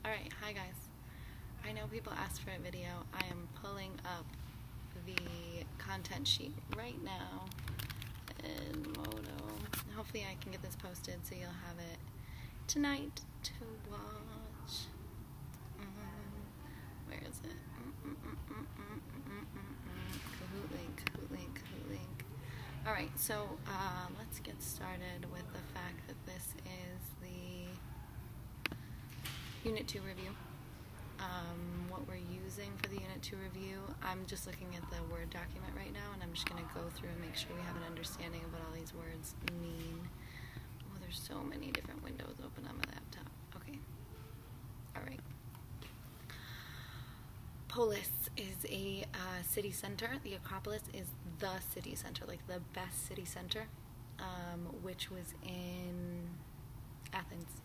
Alright, hi guys. I know people asked for a video. I am pulling up the content sheet right now in Modo. Hopefully I can get this posted so you'll have it tonight to watch. Where is it? Kahoot link. Alright, so let's get started with the fact that this is the Unit 2 review. What we're using for the Unit 2 review, I'm just looking at the Word document right now, and I'm just going to go through and make sure we have an understanding of what all these words mean. Oh, there's so many different windows open on my laptop. Okay. Alright. Polis is a city center. The Acropolis is the city center, like the best city center, which was in Athens.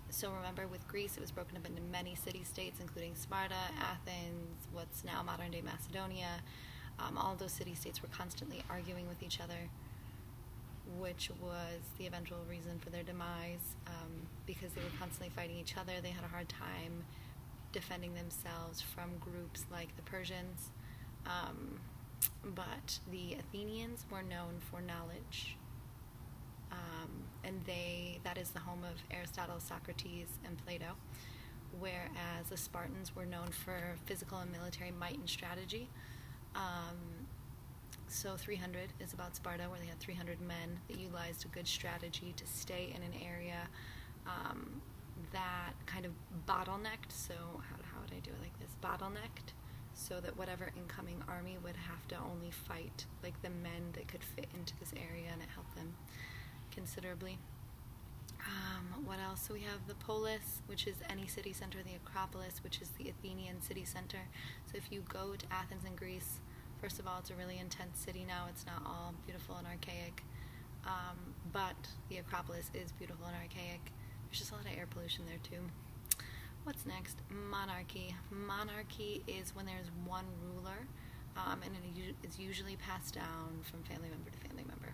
So remember, with Greece, it was broken up into many city-states, including Sparta, Athens, what's now modern-day Macedonia. All of those city-states were constantly arguing with each other, which was the eventual reason for their demise. Because they were constantly fighting each other, they had a hard time defending themselves from groups like the Persians. But the Athenians were known for knowledge. And that is the home of Aristotle, Socrates, and Plato, whereas the Spartans were known for physical and military might and strategy. So 300 is about Sparta, where they had 300 men that utilized a good strategy to stay in an area that kind of bottlenecked. So how would I do it like this? Bottlenecked, so that whatever incoming army would have to only fight like the men that could fit into this area, and it helped them considerably. What else? So we have the Polis, which is any city center, the Acropolis, which is the Athenian city center. So if you go to Athens in Greece, first of all, it's a really intense city now. It's not all beautiful and archaic, but the Acropolis is beautiful and archaic. There's just a lot of air pollution there too. What's next? Monarchy. Monarchy is when there's one ruler, and it is usually passed down from family member to family member.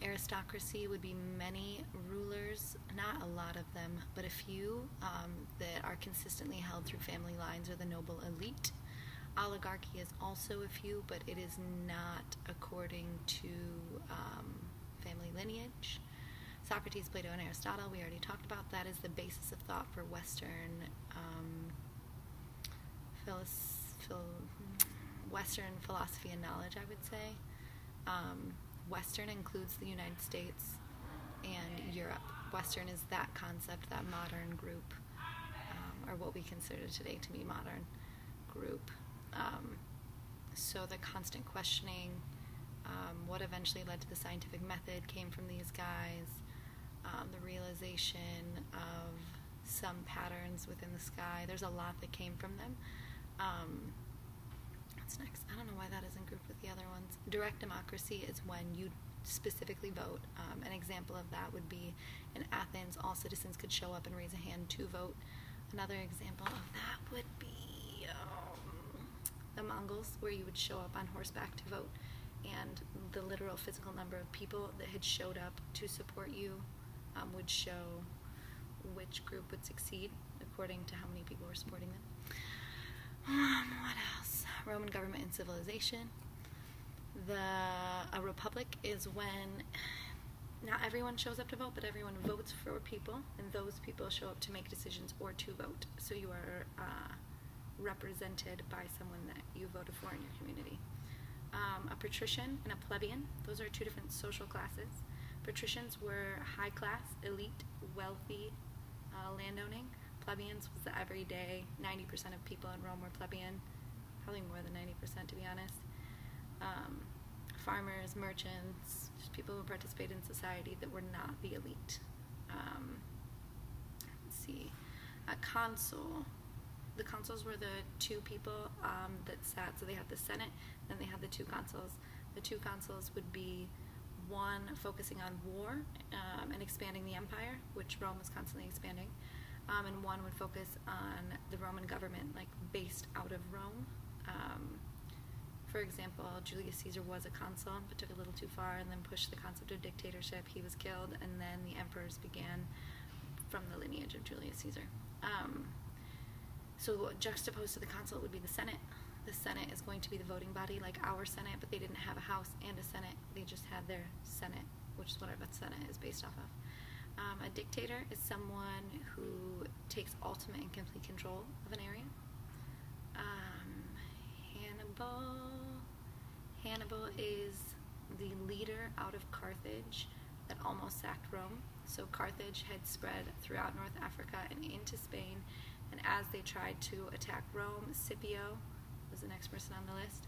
Aristocracy would be many rulers, not a lot of them, but a few that are consistently held through family lines, or the noble elite. Oligarchy is also a few, but it is not according to family lineage. Socrates, Plato, and Aristotle, we already talked about. That is the basis of thought for Western Western philosophy and knowledge, I would say. Western includes the United States and Europe. Western is that concept, that modern group, or what we consider today to be modern group. So the constant questioning, what eventually led to the scientific method came from these guys. The realization of some patterns within the sky. There's a lot that came from them. What's next? I don't know why that isn't grouped with the other ones. Direct democracy is when you specifically vote. An example of that would be in Athens, all citizens could show up and raise a hand to vote. Another example of that would be the Mongols, where you would show up on horseback to vote, and the literal physical number of people that had showed up to support you would show which group would succeed according to how many people were supporting them. What else? Roman government and civilization. A republic is when not everyone shows up to vote, but everyone votes for people, and those people show up to make decisions or to vote. So you are represented by someone that you voted for in your community. A patrician and a plebeian, those are two different social classes. Patricians were high class, elite, wealthy, landowning. Plebeians was the everyday. 90% of people in Rome were plebeian, probably more than 90% to be honest. Farmers, merchants, just people who participated in society that were not the elite. Let's see, a consul. The consuls were the two people that sat, so they had the Senate, then they had the two consuls. The two consuls would be one focusing on war and expanding the empire, which Rome was constantly expanding, and one would focus on the Roman government, like based out of Rome. For example, Julius Caesar was a consul, but took it a little too far and then pushed the concept of dictatorship. He was killed, and then the emperors began from the lineage of Julius Caesar. So juxtaposed to the consulate would be the Senate. The Senate is going to be the voting body like our Senate, but they didn't have a House and a Senate. They just had their Senate, which is what our Senate is based off of. A dictator is someone who takes ultimate and complete control of an area. Hannibal is the leader out of Carthage that almost sacked Rome. So Carthage had spread throughout North Africa and into Spain, and as they tried to attack Rome, Scipio was the next person on the list,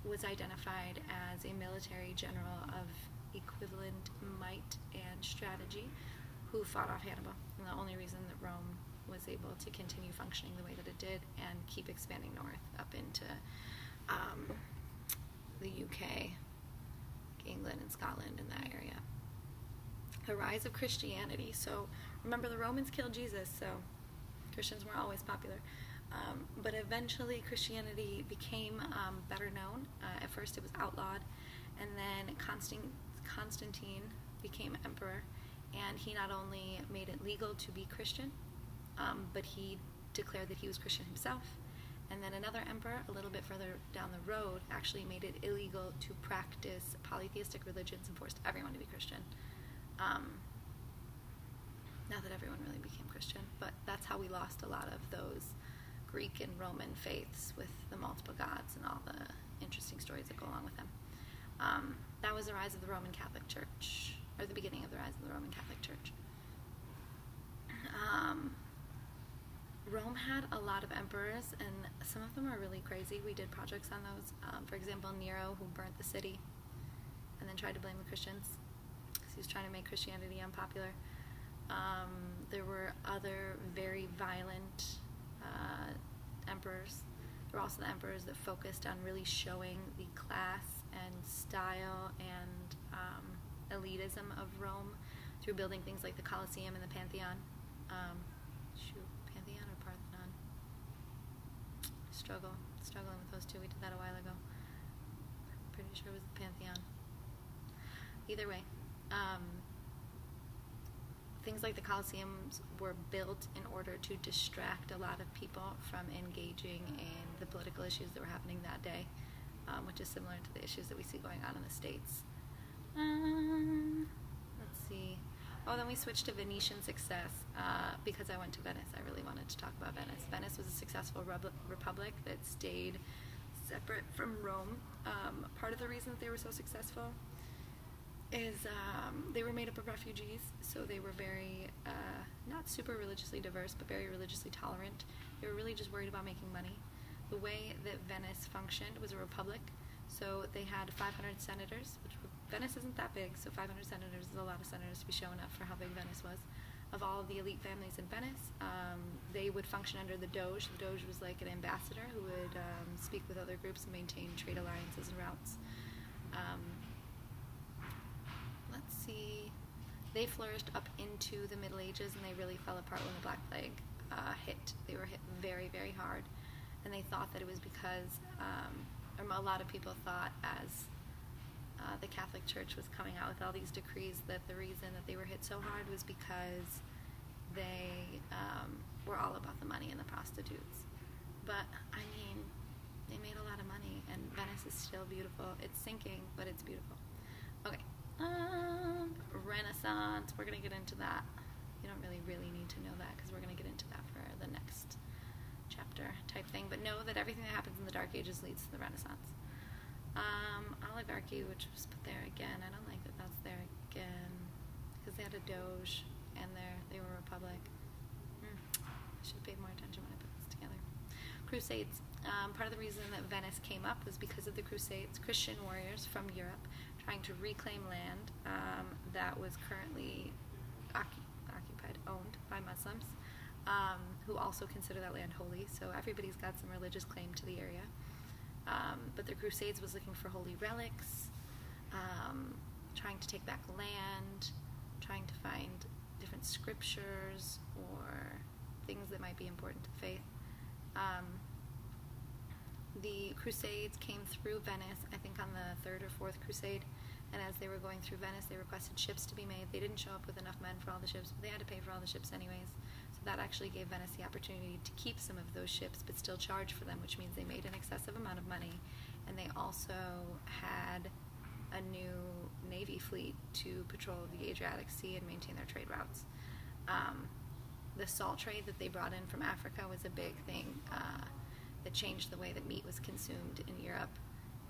was identified as a military general of equivalent might and strategy who fought off Hannibal. And the only reason that Rome was able to continue functioning the way that it did and keep expanding north up into the UK, England and Scotland in that area. The rise of Christianity. So remember, the Romans killed Jesus, so Christians weren't always popular. But eventually Christianity became better known. At first it was outlawed, and then Constantine became emperor, and he not only made it legal to be Christian, but he declared that he was Christian himself. And then another emperor, a little bit further down the road, actually made it illegal to practice polytheistic religions and forced everyone to be Christian. Not that everyone really became Christian, but that's how we lost a lot of those Greek and Roman faiths with the multiple gods and all the interesting stories that go along with them. That was the rise of the Roman Catholic Church, or the beginning of the rise of the Roman Catholic Church. Rome had a lot of emperors, and some of them are really crazy. We did projects on those. For example, Nero, who burnt the city and then tried to blame the Christians because he was trying to make Christianity unpopular. There were other very violent emperors. There were also the emperors that focused on really showing the class and style and elitism of Rome through building things like the Colosseum and the Pantheon. Pantheon or Parthenon? Struggling with those two. We did that a while ago. Pretty sure it was the Pantheon. Either way, things like the Colosseums were built in order to distract a lot of people from engaging in the political issues that were happening that day, which is similar to the issues that we see going on in the States. Let's see. Oh, then we switched to Venetian success because I went to Venice. I really wanted to talk about Venice. Venice was a successful republic that stayed separate from Rome. Part of the reason that they were so successful is they were made up of refugees, so they were very, not super religiously diverse, but very religiously tolerant. They were really just worried about making money. The way that Venice functioned was a republic, so they had 500 senators, which Venice isn't that big, so 500 senators is a lot of senators to be showing up for how big Venice was. Of all of the elite families in Venice, they would function under the Doge. The Doge was like an ambassador who would speak with other groups and maintain trade alliances and routes. Let's see. They flourished up into the Middle Ages, and they really fell apart when the Black Plague hit. They were hit very, very hard, and they thought that it was because, or a lot of people thought as the Catholic Church was coming out with all these decrees that the reason that they were hit so hard was because they were all about the money and the prostitutes. But, I mean, they made a lot of money, and Venice is still beautiful. It's sinking, but it's beautiful. Okay. Renaissance. We're going to get into that. You don't really need to know that because we're going to get into that for the next chapter type thing. But know that everything that happens in the Dark Ages leads to the Renaissance. Oligarchy, which was put there again. I don't like that that's there again because they had a Doge and they were a republic. I should have paid more attention when I put this together. Crusades. Part of the reason that Venice came up was because of the Crusades. Christian warriors from Europe trying to reclaim land that was currently occupied, owned by Muslims, who also consider that land holy. So everybody's got some religious claim to the area. But the Crusades was looking for holy relics, trying to take back land, trying to find different scriptures or things that might be important to faith. The Crusades came through Venice, I think on the 3rd or 4th Crusade, And as they were going through Venice, they requested ships to be made. They didn't show up with enough men for all the ships, but they had to pay for all the ships anyways. So that actually gave Venice the opportunity to keep some of those ships, but still charge for them, which means they made an excessive amount of money. And they also had a new navy fleet to patrol the Adriatic Sea and maintain their trade routes. The salt trade that they brought in from Africa was a big thing that changed the way that meat was consumed in Europe.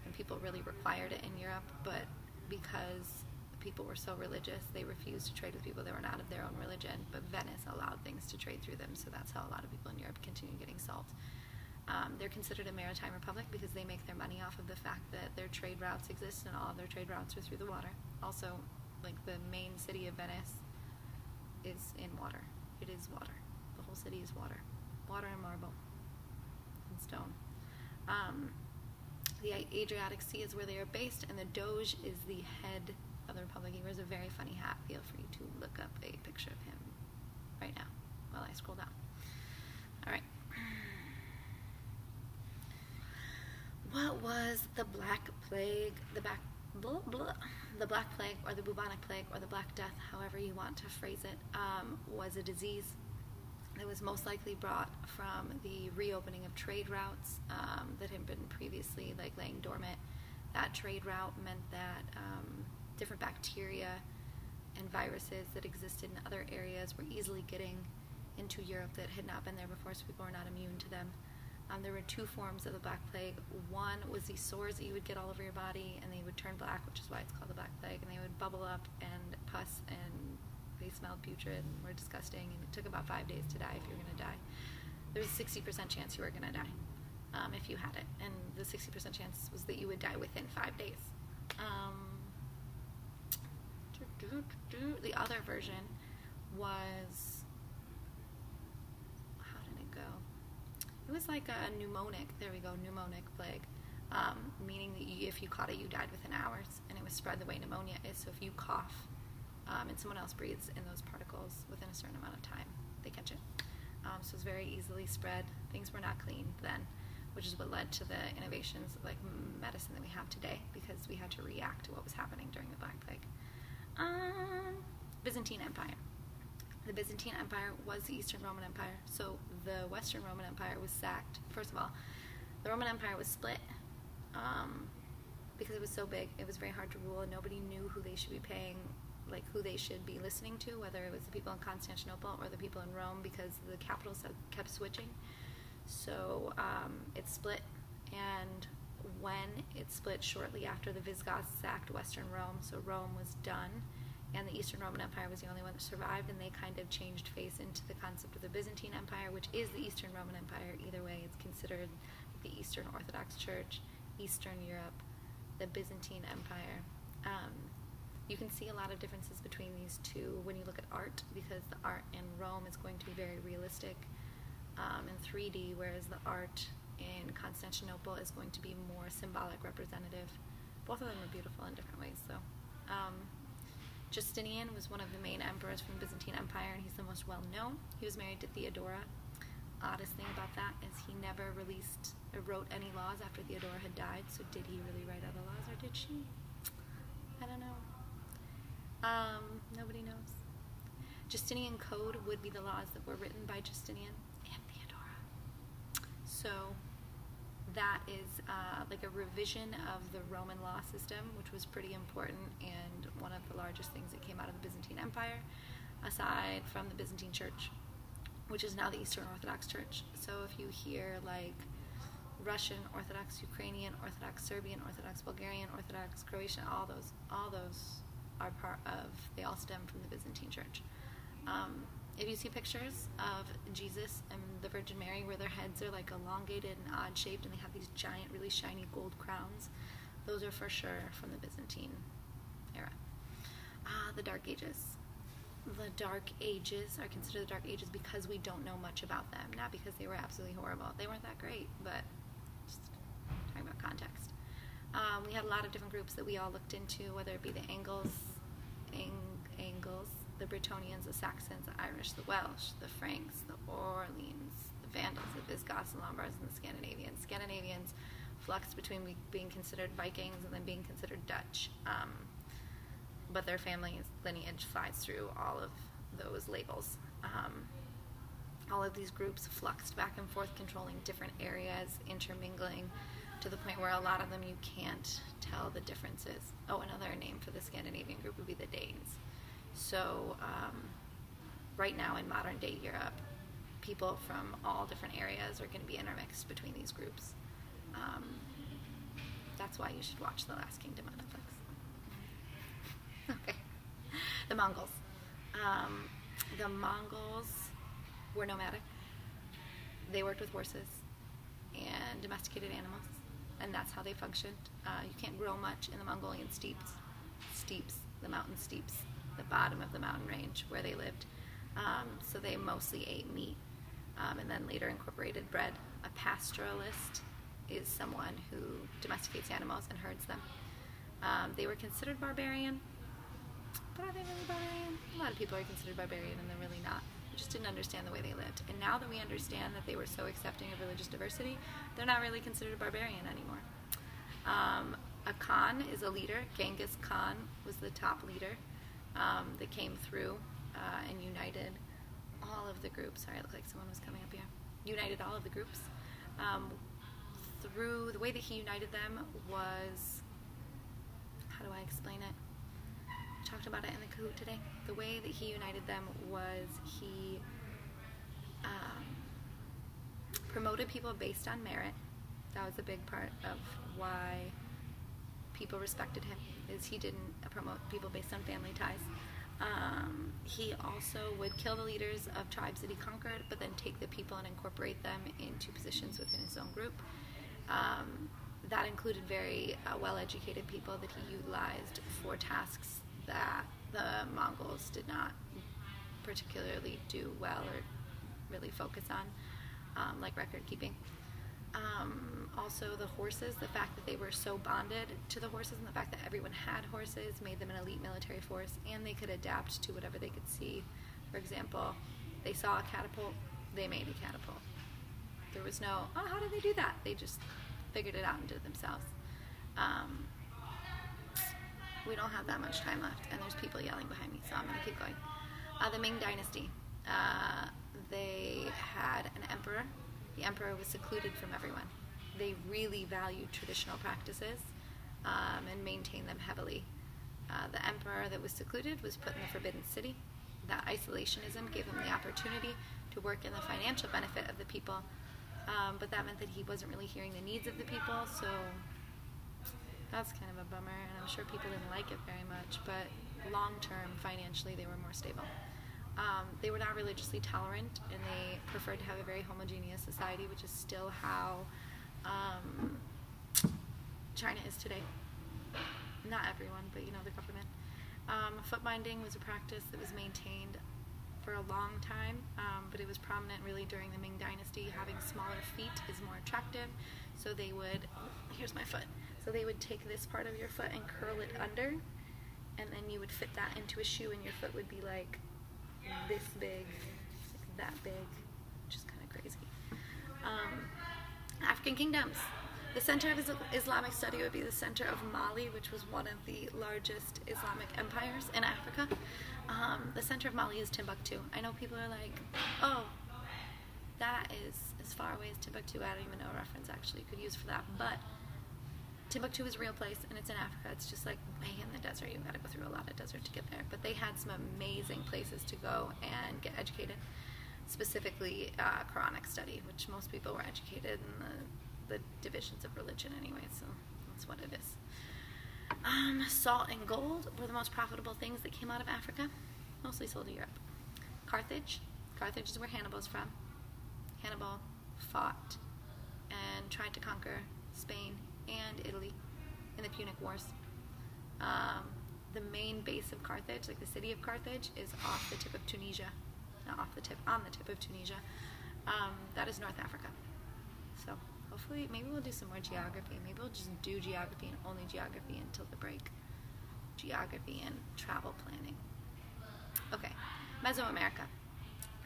And people really required it in Europe, but because people were so religious, they refused to trade with people that were not of their own religion. But Venice allowed things to trade through them, so that's how a lot of people in Europe continue getting salt. They're considered a maritime republic because they make their money off of the fact that their trade routes exist, and all of their trade routes are through the water. Also, like, the main city of Venice is in water. It is water. The whole city is water. Water and marble and stone. The Adriatic Sea is where they are based, and the Doge is the head of the republic. He wears a very funny hat. Feel free to look up a picture of him right now while I scroll down. All right. What was the Black Plague, the Black Plague, or the bubonic plague, or the Black Death, however you want to phrase it, was a disease that was most likely brought from the reopening of trade routes that had been previously laying dormant. That trade route meant that different bacteria and viruses that existed in other areas were easily getting into Europe that had not been there before, so people were not immune to them. There were two forms of the Black Plague. One was these sores that you would get all over your body, and they would turn black, which is why it's called the Black Plague, and they would bubble up and pus, and they smelled putrid and were disgusting, and it took about 5 days to die if you were going to die. There was a 60% chance you were going to die if you had it, and the 60% chance was that you would die within 5 days. The other version was, how did it go? It was like a pneumonic, pneumonic plague, meaning that if you caught it, you died within hours, and it was spread the way pneumonia is. So if you cough and someone else breathes in those particles within a certain amount of time, they catch it. So it's very easily spread. Things were not clean then, which is what led to the innovations like medicine that we have today, because we had to react to what was happening during the Black Plague. Byzantine Empire. The Byzantine Empire was the Eastern Roman Empire, so the Western Roman Empire was sacked. First of all, the Roman Empire was split because it was so big. It was very hard to rule, and nobody knew who they should be paying, like who they should be listening to, whether it was the people in Constantinople or the people in Rome, because the capitals kept switching. So it split, and when it split shortly after, the Visigoths sacked Western Rome, so Rome was done, and the Eastern Roman Empire was the only one that survived, and they kind of changed face into the concept of the Byzantine Empire, which is the Eastern Roman Empire. Either way, it's considered the Eastern Orthodox Church, Eastern Europe, the Byzantine Empire. You can see a lot of differences between these two when you look at art, because the art in Rome is going to be very realistic and 3D, whereas the art in Constantinople is going to be more symbolic, representative. Both of them are beautiful in different ways, though. Justinian was one of the main emperors from the Byzantine Empire, and he's the most well-known. He was married to Theodora. Oddest thing about that is he never released or wrote any laws after Theodora had died, so did he really write other laws, or did she? I don't know. Nobody knows. Justinian Code would be the laws that were written by Justinian and Theodora. So that is like a revision of the Roman law system, which was pretty important and one of the largest things that came out of the Byzantine Empire, aside from the Byzantine Church, which is now the Eastern Orthodox Church. So if you hear like Russian Orthodox, Ukrainian Orthodox, Serbian Orthodox, Bulgarian Orthodox, Croatian, all those are part of, they all stem from the Byzantine Church. If you see pictures of Jesus and the Virgin Mary where their heads are like elongated and odd shaped and they have these giant, really shiny gold crowns, those are for sure from the Byzantine era. The Dark Ages. The Dark Ages are considered the Dark Ages because we don't know much about them, not because they were absolutely horrible. They weren't that great, but just talking about context. We had a lot of different groups that we all looked into, whether it be the Angles, the Bretonians, the Saxons, the Irish, the Welsh, the Franks, the Orleans, the Vandals, the Visigoths, the Lombards, and the Scandinavians. Scandinavians fluxed between being considered Vikings and then being considered Dutch. but their family's lineage flies through all of those labels. All of these groups fluxed back and forth, controlling different areas, intermingling, to the point where a lot of them you can't tell the differences. Oh, another name for the Scandinavian group would be the Danes. So right now in modern day Europe, people from all different areas are going to be intermixed between these groups. That's why you should watch The Last Kingdom on Netflix. Okay. The Mongols. The Mongols were nomadic. They worked with horses and domesticated animals, and that's how they functioned. You can't grow much in the Mongolian steeps, the mountain steeps, the bottom of the mountain range where they lived. So they mostly ate meat, and then later incorporated bread. A pastoralist is someone who domesticates animals and herds them. They were considered barbarian, but are they really barbarian? A lot of people are considered barbarian, and they're really not. We just didn't understand the way they lived. And now that we understand that they were so accepting of religious diversity, they're not really considered a barbarian anymore. A Khan is a leader. Genghis Khan was the top leader that came through and united all of the groups. Sorry, it looked like someone was coming up here. United all of the groups. Through the way that he united them was, how do I explain it? I talked about it in the Kahoot today. The way that he united them was he promoted people based on merit. That was a big part of why people respected him, is he didn't promote people based on family ties. He also would kill the leaders of tribes that he conquered, but then take the people and incorporate them into positions within his own group. That included very well-educated people that he utilized for tasks that the Mongols did not particularly do well or really focus on, like record keeping. Also the horses, the fact that they were so bonded to the horses and the fact that everyone had horses made them an elite military force, and they could adapt to whatever they could see. For example, they saw a catapult, they made a catapult. There was no, oh, how did they do that? They just figured it out and did it themselves. We don't have that much time left, and there's people yelling behind me, so I'm going to keep going. The Ming Dynasty. They had an emperor. The emperor was secluded from everyone. They really valued traditional practices and maintained them heavily. The emperor that was secluded was put in the Forbidden City. That isolationism gave him the opportunity to work in the financial benefit of the people, but that meant that he wasn't really hearing the needs of the people, so that's kind of a bummer, and I'm sure people didn't like it very much, but long-term, financially, they were more stable. They were not religiously tolerant, and they preferred to have a very homogeneous society, which is still how China is today. Not everyone, but you know, the government. Foot binding was a practice that was maintained for a long time, but it was prominent really during the Ming Dynasty. Having smaller feet is more attractive, so they would, here's my foot, so they would take this part of your foot and curl it under, and then you would fit that into a shoe, and your foot would be like this big, like that big, which is kind of crazy. African kingdoms. The center of Islamic study would be the center of Mali, which was one of the largest Islamic empires in Africa. The center of Mali is Timbuktu. I know people are like, oh, that is as far away as Timbuktu. I don't even know a reference actually you could use for that. But Timbuktu is a real place, and it's in Africa. It's just like way in the desert. You've got to go through a lot of desert to get there. But they had some amazing places to go and get educated, specifically Quranic study, which most people were educated in the divisions of religion anyway, so that's what it is. Salt and gold were the most profitable things that came out of Africa, mostly sold to Europe. Carthage. Carthage is where Hannibal's from. Hannibal fought and tried to conquer Spain and Italy in the Punic Wars. The main base of Carthage, like the city of Carthage, is off the tip of Tunisia. Not off the tip, on the tip of Tunisia. That is North Africa. So hopefully, maybe we'll do some more geography. Maybe we'll just do geography and only geography until the break. Geography and travel planning. Okay, Mesoamerica.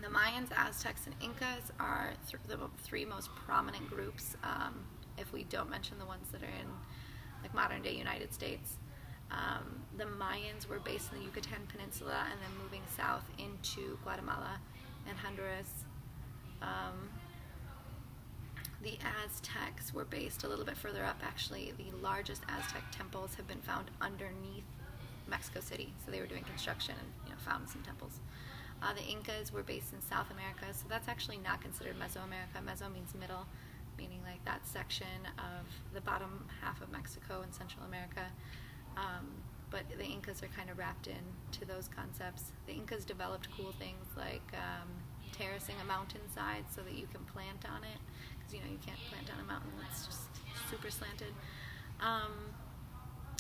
The Mayans, Aztecs, and Incas are the three most prominent groups, if we don't mention the ones that are in like modern-day United States. The Mayans were based in the Yucatan Peninsula and then moving south into Guatemala and Honduras. The Aztecs were based a little bit further up. Actually, the largest Aztec temples have been found underneath Mexico City. So they were doing construction and found some temples. The Incas were based in South America, so that's actually not considered Mesoamerica. Meso means middle, meaning like that section of the bottom half of Mexico and Central America. But the Incas are kind of wrapped into those concepts. The Incas developed cool things like terracing a mountainside so that you can plant on it, because you can't plant on a mountain that's just super slanted.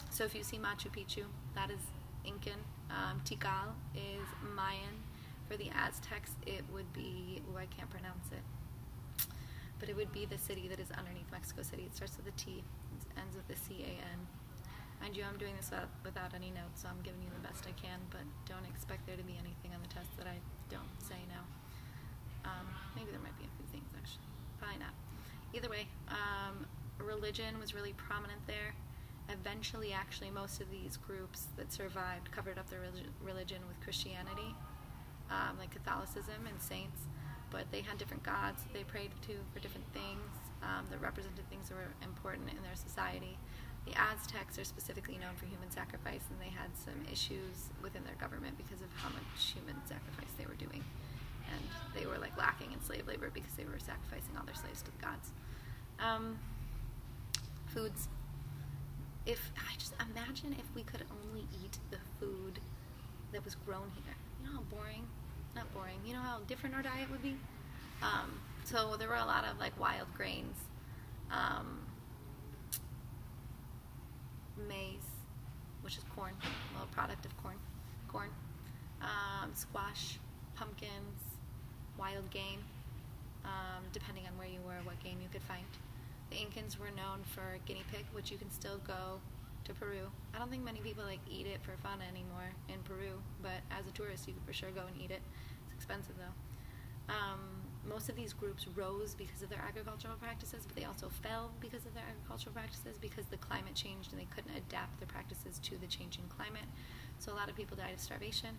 So if you see Machu Picchu, that is Incan. Tikal is Mayan. For the Aztecs, it would be, I can't pronounce it, but it would be the city that is underneath Mexico City. It starts with a T, it ends with a C-A-N. Mind you, I'm doing this without any notes, so I'm giving you the best I can, but don't expect there to be anything on the test that I don't say now. Maybe there might be a few things, actually. Probably not. Either way, religion was really prominent there. Eventually, actually, most of these groups that survived covered up their religion with Christianity, like Catholicism and saints, but they had different gods that they prayed to for different things that represented things that were important in their society. The Aztecs are specifically known for human sacrifice, and they had some issues within their government because of how much human sacrifice they were doing. And they were like lacking in slave labor because they were sacrificing all their slaves to the gods. Foods. I just imagine if we could only eat the food that was grown here. You know how boring? Not boring. You know how different our diet would be? So there were a lot of like wild grains. Maize, which is corn, a little product of corn. Squash, pumpkins, wild game, depending on where you were, what game you could find. The Incans were known for guinea pig, which you can still go to Peru. I don't think many people like eat it for fun anymore in Peru, but as a tourist you could for sure go and eat it. It's expensive though. Most of these groups rose because of their agricultural practices, but they also fell because of their agricultural practices because the climate changed and they couldn't adapt their practices to the changing climate. So a lot of people died of starvation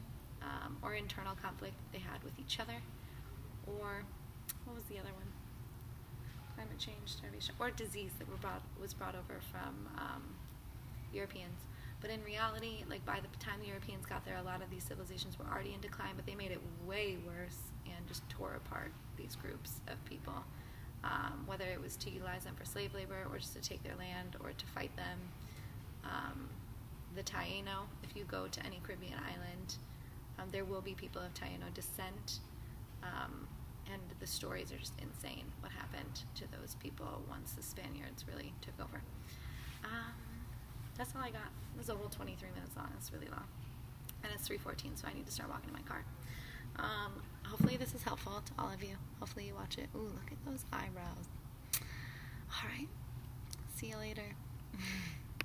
or internal conflict they had with each other, or what was the other one? Climate change, starvation, or disease that was brought over from Europeans. But in reality, like by the time the Europeans got there, a lot of these civilizations were already in decline, but they made it way worse and just tore apart these groups of people, whether it was to utilize them for slave labor or just to take their land or to fight them. The Taino, if you go to any Caribbean island, there will be people of Taino descent, and the stories are just insane what happened to those people once the Spaniards really took over. That's all I got. It was a whole 23 minutes long. It's really long. And it's 3:14, so I need to start walking to my car. Hopefully this is helpful to all of you. Hopefully you watch it. Ooh, look at those eyebrows. All right. See you later.